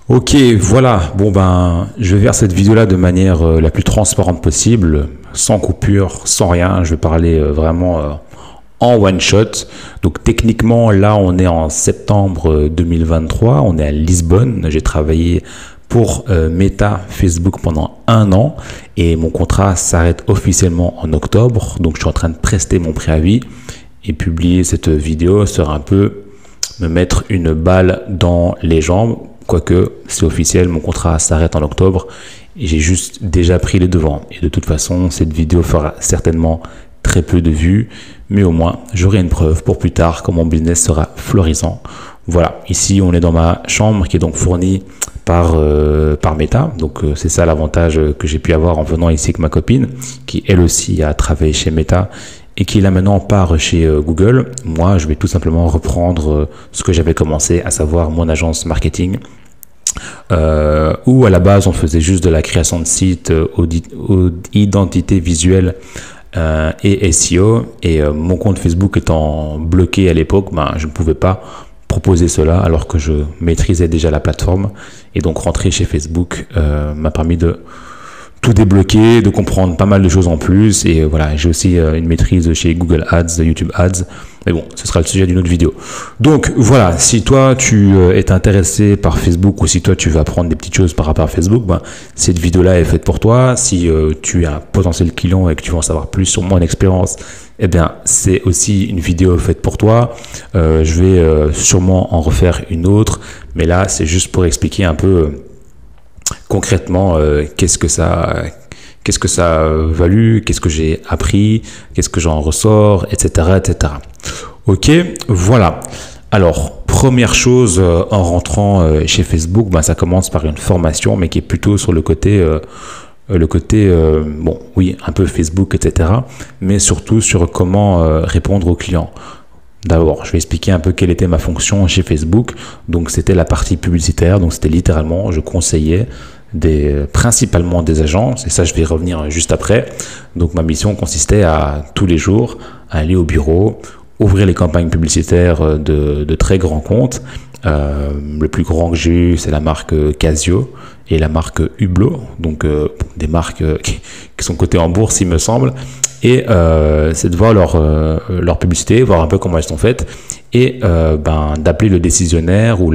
Ok, voilà. Bon ben, je vais faire cette vidéo-là de manière la plus transparente possible, sans coupure, sans rien. Je vais parler vraiment en one shot. Donc techniquement, là, on est en septembre 2023. On est à Lisbonne. J'ai travaillé pour Meta Facebook pendant 1 an et mon contrat s'arrête officiellement en octobre. Donc je suis en train de prester mon préavis et publier cette vidéo sera un peu me mettre une balle dans les jambes. Quoique, c'est officiel, mon contrat s'arrête en octobre et j'ai juste déjà pris les devants. Et de toute façon, cette vidéo fera certainement très peu de vues, mais au moins, j'aurai une preuve pour plus tard quand mon business sera florissant. Voilà, ici, on est dans ma chambre qui est donc fournie par Meta. Donc, c'est ça l'avantage que j'ai pu avoir en venant ici avec ma copine, qui elle aussi a travaillé chez Meta et qui là maintenant part chez Google. Moi, je vais tout simplement reprendre ce que j'avais commencé, à savoir mon agence marketing, où à la base on faisait juste de la création de sites, identité visuelle et SEO. Et mon compte Facebook étant bloqué à l'époque, ben, je ne pouvais pas proposer cela alors que je maîtrisais déjà la plateforme. Et donc rentrer chez Facebook m'a permis de tout débloquer, de comprendre pas mal de choses en plus. Et voilà, j'ai aussi une maîtrise chez Google Ads, YouTube Ads. Mais bon, ce sera le sujet d'une autre vidéo. Donc voilà, si toi tu es intéressé par Facebook ou si toi tu veux apprendre des petites choses par rapport à Facebook, ben, cette vidéo-là est faite pour toi. Si tu es un potentiel client et que tu veux en savoir plus sur mon expérience, eh bien c'est aussi une vidéo faite pour toi. Je vais sûrement en refaire une autre, mais là c'est juste pour expliquer un peu concrètement qu'est-ce que ça a valu, qu'est-ce que j'ai appris, qu'est-ce que j'en ressors, etc., etc. Ok, voilà. Alors, première chose en rentrant chez Facebook, ben, ça commence par une formation, mais qui est plutôt sur le côté, bon, oui, un peu Facebook, etc., mais surtout sur comment répondre aux clients. D'abord, je vais expliquer un peu quelle était ma fonction chez Facebook. Donc, c'était la partie publicitaire. Donc, c'était littéralement, je conseillais principalement des agences, et ça je vais revenir juste après. Donc ma mission consistait à tous les jours aller au bureau, ouvrir les campagnes publicitaires de très grands comptes. Le plus grand que j'ai eu, c'est la marque Casio et la marque Hublot, donc des marques qui sont cotées en bourse il me semble. Et c'est de voir leur publicité, voir un peu comment elles sont faites, et ben, d'appeler le décisionnaire ou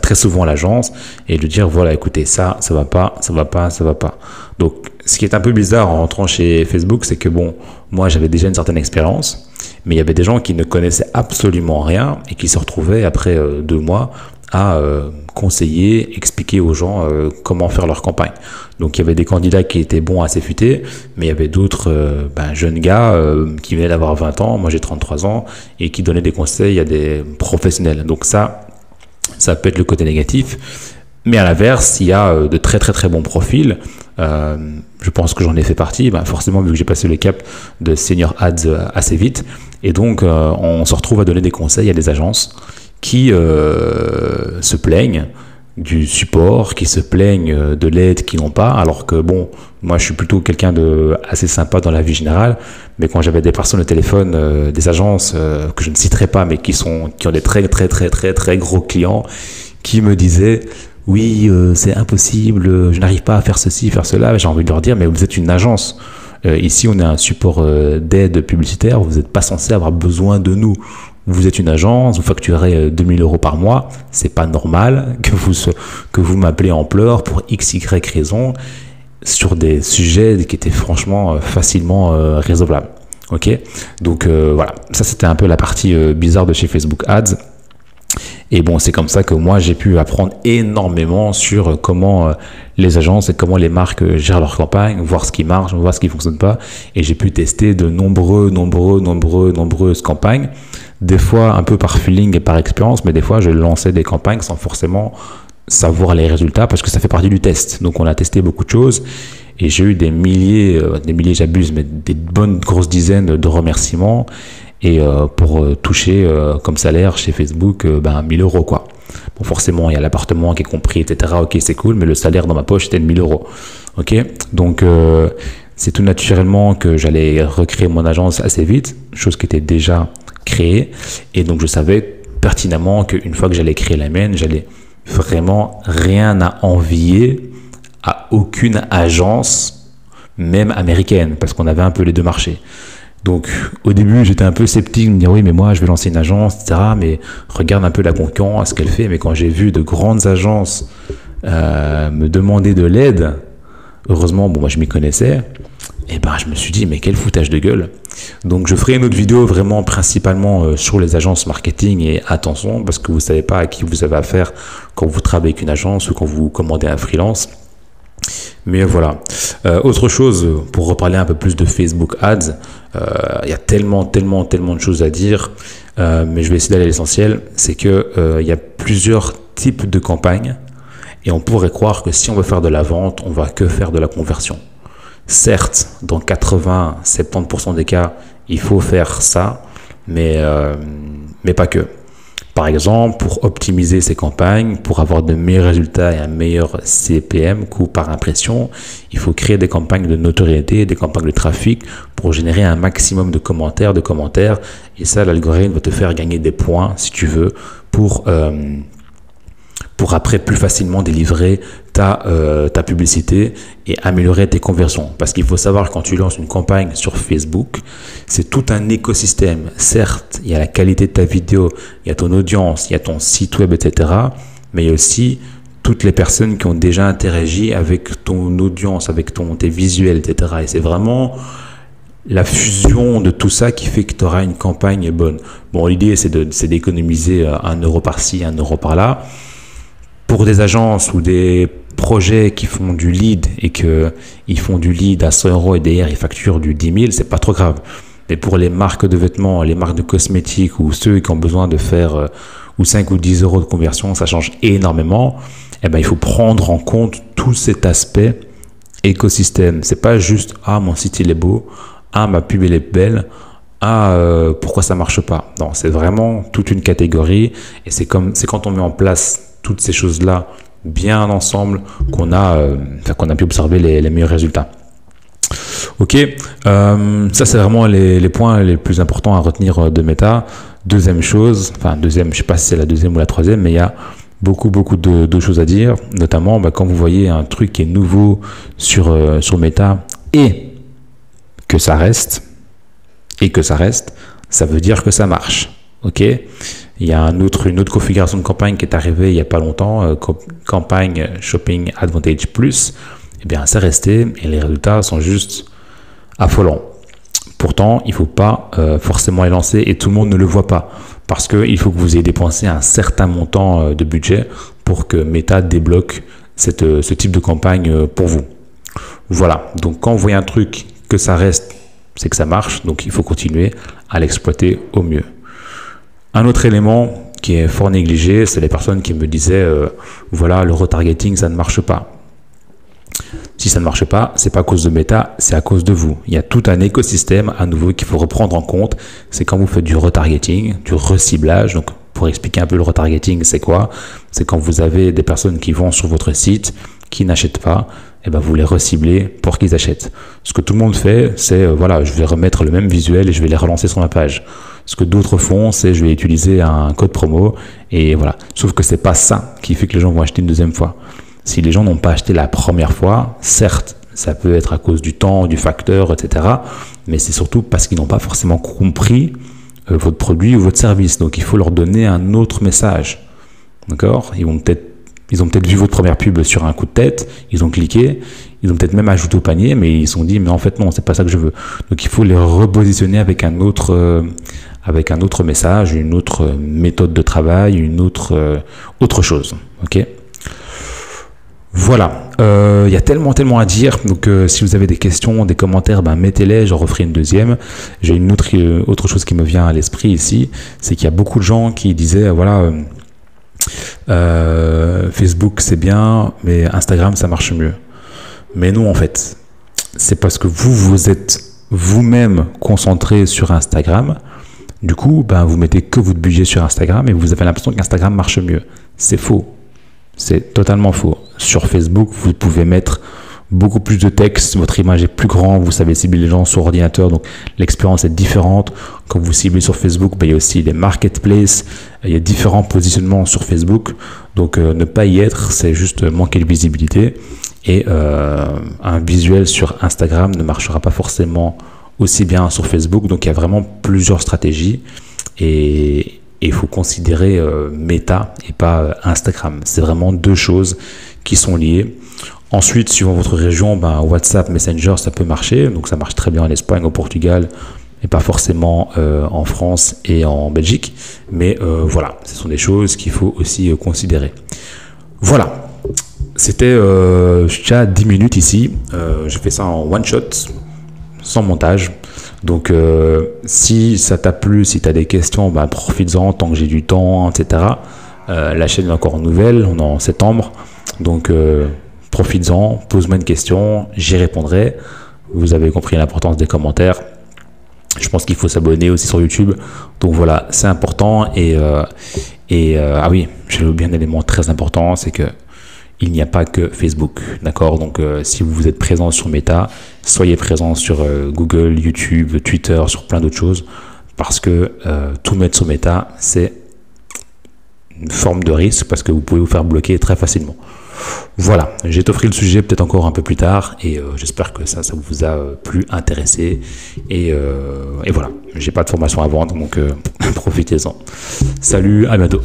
très souvent l'agence et de dire voilà, écoutez, ça va pas, ça va pas, ça va pas. Donc ce qui est un peu bizarre en rentrant chez Facebook, c'est que bon, moi j'avais déjà une certaine expérience, mais il y avait des gens qui ne connaissaient absolument rien et qui se retrouvaient après 2 mois à conseiller, expliquer aux gens comment faire leur campagne. Donc il y avait des candidats qui étaient bons, assez futés, mais il y avait d'autres jeunes gars qui venaient d'avoir 20 ans, moi j'ai 33 ans, et qui donnaient des conseils à des professionnels. Donc ça peut être le côté négatif. Mais à l'inverse, il y a de très très très bons profils. Je pense que j'en ai fait partie, forcément vu que j'ai passé le cap de senior ads assez vite. Et donc on se retrouve à donner des conseils à des agences qui se plaignent du support, qui se plaignent de l'aide qu'ils n'ont pas, alors que bon, moi je suis plutôt quelqu'un de assez sympa dans la vie générale, mais quand j'avais des personnes au téléphone, des agences que je ne citerai pas, mais qui ont des très très très très très gros clients, qui me disaient oui, c'est impossible, je n'arrive pas à faire ceci, faire cela. J'ai envie de leur dire, mais vous êtes une agence. Ici, on est un support d'aide publicitaire. Vous n'êtes pas censé avoir besoin de nous. Vous êtes une agence, vous facturez 2000 € par mois. C'est pas normal que vous m'appelez en pleurs pour x, y raison sur des sujets qui étaient franchement facilement résolvables. Ok, donc voilà, ça c'était un peu la partie bizarre de chez Facebook Ads. Et bon, c'est comme ça que moi, j'ai pu apprendre énormément sur comment les agences et comment les marques gèrent leur campagne, voir ce qui marche, voir ce qui fonctionne pas. Et j'ai pu tester de nombreuses campagnes. Des fois, un peu par feeling et par expérience, mais des fois, je lançais des campagnes sans forcément savoir les résultats parce que ça fait partie du test. Donc, on a testé beaucoup de choses et j'ai eu des milliers, j'abuse, mais des bonnes grosses dizaines de remerciements. Et pour toucher comme salaire chez Facebook 1000 € quoi. Bon, forcément il y a l'appartement qui est compris, etc. Ok, c'est cool, mais le salaire dans ma poche était de 1000 €. Ok, donc c'est tout naturellement que j'allais recréer mon agence assez vite, chose qui était déjà créée, et donc je savais pertinemment qu'une fois que j'allais créer la mienne, j'allais vraiment rien à envier à aucune agence, même américaine, parce qu'on avait un peu les deux marchés. Donc au début j'étais un peu sceptique, de me dire oui mais moi je vais lancer une agence, etc. Mais regarde un peu la concurrence, ce qu'elle fait. Mais quand j'ai vu de grandes agences me demander de l'aide, heureusement bon moi je m'y connaissais, et ben je me suis dit mais quel foutage de gueule. Donc je ferai une autre vidéo vraiment principalement sur les agences marketing, et attention parce que vous savez pas à qui vous avez affaire quand vous travaillez avec une agence ou quand vous commandez un freelance. Mais voilà. Autre chose, pour reparler un peu plus de Facebook Ads, il y a tellement de choses à dire, mais je vais essayer d'aller à l'essentiel. C'est que il y a plusieurs types de campagnes, et on pourrait croire que si on veut faire de la vente, on va que faire de la conversion. Certes, dans 80-70% des cas, il faut faire ça, mais pas que. Par exemple, pour optimiser ces campagnes, pour avoir de meilleurs résultats et un meilleur CPM, coût par impression, il faut créer des campagnes de notoriété, des campagnes de trafic pour générer un maximum de commentaires. Et ça, l'algorithme va te faire gagner des points, si tu veux, pour après plus facilement délivrer ta publicité et améliorer tes conversions. Parce qu'il faut savoir que quand tu lances une campagne sur Facebook, c'est tout un écosystème. Certes, il y a la qualité de ta vidéo, il y a ton audience, il y a ton site web, etc. Mais il y a aussi toutes les personnes qui ont déjà interagi avec ton audience, avec tes visuels, etc. Et c'est vraiment la fusion de tout ça qui fait que tu auras une campagne bonne. Bon, l'idée, c'est d'économiser 1 euro par-ci, 1 euro par-là. Pour des agences ou des projets qui font du lead et qu'ils font du lead à 100 euros et derrière ils facturent du 10 000, c'est pas trop grave. Mais pour les marques de vêtements, les marques de cosmétiques ou ceux qui ont besoin de faire ou 5 ou 10 euros de conversion, ça change énormément. Eh ben, il faut prendre en compte tout cet aspect écosystème. C'est pas juste « Ah, mon site il est beau »,« Ah, ma pub elle est belle »,« Ah, pourquoi ça marche pas ?» Non, c'est vraiment toute une catégorie, et c'est quand on met en place toutes ces choses-là bien ensemble qu'on a pu observer les meilleurs résultats. Ok, ça c'est vraiment les points les plus importants à retenir de Meta. Deuxième chose, je sais pas si c'est la deuxième ou la troisième, mais il y a beaucoup de choses à dire, notamment quand vous voyez un truc qui est nouveau sur Meta et que ça reste, ça veut dire que ça marche. Ok. Il y a une autre configuration de campagne qui est arrivée il n'y a pas longtemps, campagne Shopping Advantage Plus. Eh bien, c'est resté et les résultats sont juste affolants. Pourtant, il ne faut pas forcément les lancer et tout le monde ne le voit pas parce qu'il faut que vous ayez dépensé un certain montant de budget pour que Meta débloque ce type de campagne pour vous. Voilà, donc quand vous voyez un truc que ça reste, c'est que ça marche, donc il faut continuer à l'exploiter au mieux. Un autre élément qui est fort négligé, c'est les personnes qui me disaient voilà, le retargeting, ça ne marche pas. Si ça ne marche pas, c'est pas à cause de Meta, c'est à cause de vous. Il y a tout un écosystème à nouveau qu'il faut reprendre en compte. C'est quand vous faites du retargeting, du reciblage. Donc, pour expliquer un peu le retargeting, c'est quoi? C'est quand vous avez des personnes qui vont sur votre site, qui n'achètent pas, et ben vous les reciblez pour qu'ils achètent. Ce que tout le monde fait, c'est voilà, je vais remettre le même visuel et je vais les relancer sur ma page. Ce que d'autres font, c'est je vais utiliser un code promo et voilà. Sauf que c'est pas ça qui fait que les gens vont acheter une deuxième fois. Si les gens n'ont pas acheté la première fois, certes, ça peut être à cause du temps, du facteur, etc. Mais c'est surtout parce qu'ils n'ont pas forcément compris votre produit ou votre service. Donc il faut leur donner un autre message. D'accord ? Ils ont peut-être vu votre première pub sur un coup de tête, ils ont cliqué, ils ont peut-être même ajouté au panier, mais ils se sont dit mais en fait non, c'est pas ça que je veux. Donc il faut les repositionner avec un autre message, une autre méthode de travail, une autre chose. Ok ? Voilà, il y a tellement à dire. Donc si vous avez des questions, des commentaires, mettez-les, j'en referai une deuxième. J'ai une autre chose qui me vient à l'esprit ici, c'est qu'il y a beaucoup de gens qui disaient voilà, Facebook c'est bien, mais Instagram ça marche mieux. Mais non, en fait, c'est parce que vous êtes vous-même concentré sur Instagram. Du coup, vous mettez que votre budget sur Instagram et vous avez l'impression qu'Instagram marche mieux. C'est faux. C'est totalement faux. Sur Facebook, vous pouvez mettre beaucoup plus de texte, votre image est plus grande, vous savez cibler les gens sur ordinateur, donc l'expérience est différente. Quand vous ciblez sur Facebook, il y a aussi les marketplaces, il y a différents positionnements sur Facebook, donc ne pas y être, c'est juste manquer de visibilité. Et un visuel sur Instagram ne marchera pas forcément aussi bien sur Facebook, donc il y a vraiment plusieurs stratégies et il faut considérer Meta et pas Instagram. C'est vraiment deux choses qui sont liées. Ensuite, suivant votre région, WhatsApp, Messenger, ça peut marcher. Donc ça marche très bien en Espagne, au Portugal, et pas forcément en France et en Belgique. Mais voilà, ce sont des choses qu'il faut aussi considérer. Voilà, c'était déjà 10 minutes ici. J'ai fait ça en one shot, sans montage. Donc si ça t'a plu, si tu as des questions, profites-en tant que j'ai du temps, etc. La chaîne est encore nouvelle, on est en septembre. Donc profites-en, pose-moi une question, j'y répondrai. Vous avez compris l'importance des commentaires. Je pense qu'il faut s'abonner aussi sur YouTube. Donc voilà, c'est important. Ah oui, j'ai oublié un élément très important, c'est que il n'y a pas que Facebook, d'accord? Donc si vous êtes présent sur Meta, soyez présent sur Google, YouTube, Twitter, sur plein d'autres choses, parce que tout mettre sur Meta, c'est une forme de risque, parce que vous pouvez vous faire bloquer très facilement. Voilà, j'ai offert le sujet peut-être encore un peu plus tard, et j'espère que ça vous a plus intéressé, et voilà, j'ai pas de formation à vendre, donc profitez-en. Salut, à bientôt.